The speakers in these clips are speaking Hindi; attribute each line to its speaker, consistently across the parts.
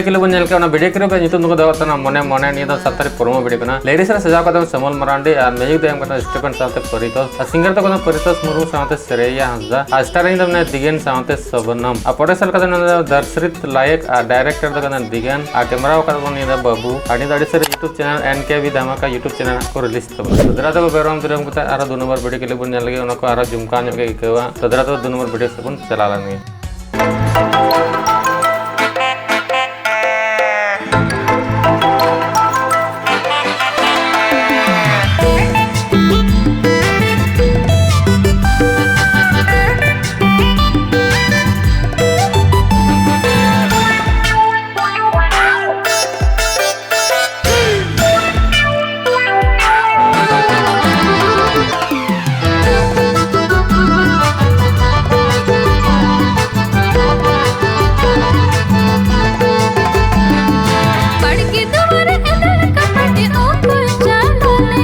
Speaker 1: ᱵᱤᱰᱤᱭᱳ ᱵᱚᱱ ᱧᱮᱞ ᱠᱮᱜ ᱚᱱᱟ ᱵᱤᱰᱤᱭᱳ ᱠᱞᱤᱯ ᱨᱮ ᱧᱩᱛᱩᱢ ᱫᱚᱠᱚ ᱫᱚᱦᱚ ᱠᱟᱜ ᱢᱚᱱᱮ ᱢᱚᱱᱮ ᱱᱤᱭᱟᱹ ᱫᱚ ᱥᱟᱱᱛᱟᱲᱤ ᱯᱨᱚᱢᱳ ᱵᱤᱰᱤᱭᱳ ᱠᱟᱱᱟ ᱞᱮᱰᱤᱥ ᱨᱮ ᱥᱟᱡᱟᱣ ᱠᱟᱛᱮ ᱥᱚᱢᱚᱞ ᱢᱟᱨᱟᱱᱰᱤ ᱟᱨ ᱢᱤᱭᱩᱡᱤᱠ ᱫᱚ ᱮᱢ ᱠᱟᱛᱮ ᱥᱴᱤᱯᱷᱮᱱ ᱥᱟᱶᱛᱮ ᱯᱚᱨᱤᱛᱳᱥ ᱟᱨ ᱥᱤᱝᱜᱟᱨ ᱫᱚ ᱠᱟᱱᱟ ᱯᱚᱨᱤᱛᱳᱥ ᱢᱩᱨᱢᱩ ᱥᱟᱶᱛᱮ ᱥᱮᱨᱮᱭᱟ ᱦᱟᱸᱥᱫᱟ ᱟᱨ ᱥᱴᱟᱨᱤᱝ ᱫᱚ ᱢᱟᱱᱮ ᱫᱤᱜᱮᱱ ᱥᱟᱶᱛᱮ ᱥᱚᱵᱱᱚᱢ ᱟᱨ ᱯᱨᱚᱰᱩᱥᱟᱨ ᱠᱟᱛᱮ ᱱᱚᱰᱮ ᱫᱟᱨᱥᱨᱤᱛ ᱞᱟᱭᱮᱠ ᱟᱨ ᱰᱟᱭᱨᱮक्ᱴᱚᱨ ᱫᱚ ᱠᱟᱱᱟ ᱫᱤᱜᱮᱱ ᱟᱨ ᱠᱮᱢᱮᱨᱟ ᱠᱟᱛᱮ ᱵᱚᱱ ᱱᱤᱭᱟᱹ ᱵᱟᱵᱩ ᱟᱨ ᱱᱤᱭᱟᱹ ᱟᱹᱰᱤ ᱥᱟᱨ यूट्यूब चैनल एनकेबी धमाका यूट्यूब चैनल को रिलीज तब तदरा तो बेरम बिरम कते आरो 2 नंबर वीडियो के लिए बन लगे उनको आरो जुमका ᱧᱚᱜ ᱜᱮ ᱤᱠᱟᱹᱣᱟ तदरा तो 2 नंबर वीडियो से बन चला लानी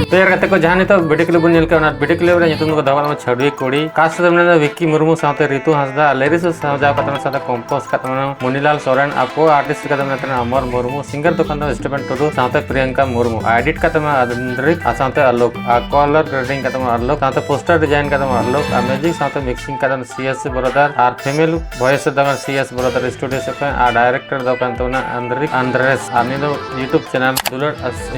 Speaker 1: तो यार कते को जहां तो वीडियो क्लिप बन के वीडियो क्लिप रे ᱧᱩᱛᱩᱢ को दवा छड़वी कोड़ी कास्ट में विक्की मुर्मू साथे ऋतु हांसदा लिरिक्स सजाव कते साथे कंपोज कते मुनीलाल सोरेन आपको आर्टिस्ट कते अमर मुर्मू सिंगर दुकान स्टीफन टुडू साथे प्रियंका मुर्मू एडिट कते अंदरिक साथे आलोक कलर ग्रेडिंग कते आलोक साथे पोस्टर डिजाइन कते आलोक म्यूजिक साथे मिक्सिंग कते सीएस ब्रदर और फीमेल वॉइस दगा सीएस ब्रदर स्टूडियो से और डायरेक्टर दुकान अंदरिक अंद्रेस और नी यूट्यूब चैनल दुलर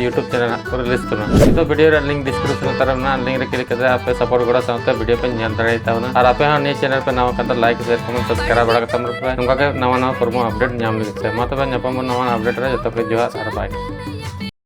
Speaker 1: यूट्यूब चैनल को रिलीज करना तो वीडियो लिंक डिस्क्रिप्शन तरफ ना लिंक रे क्लिक करते आप सपोर्ट गड़ा साथे वीडियो पे ᱧᱮᱞ ᱫᱟᱲᱮᱭᱟᱜ और आप हाँ चैनल पे नवा करते लाइक शेयर कमेंट सब्सक्राइब बड़ा करते नवा नवा प्रोमो अपडेट ᱧᱟᱢ ᱞᱟᱹᱜᱤᱫ ᱛᱮ ᱢᱟ ᱛᱚᱵᱮ ᱧᱟᱯᱟᱢ ᱱᱟᱣᱟ अपडेट रे जतो के जोहार और बाय।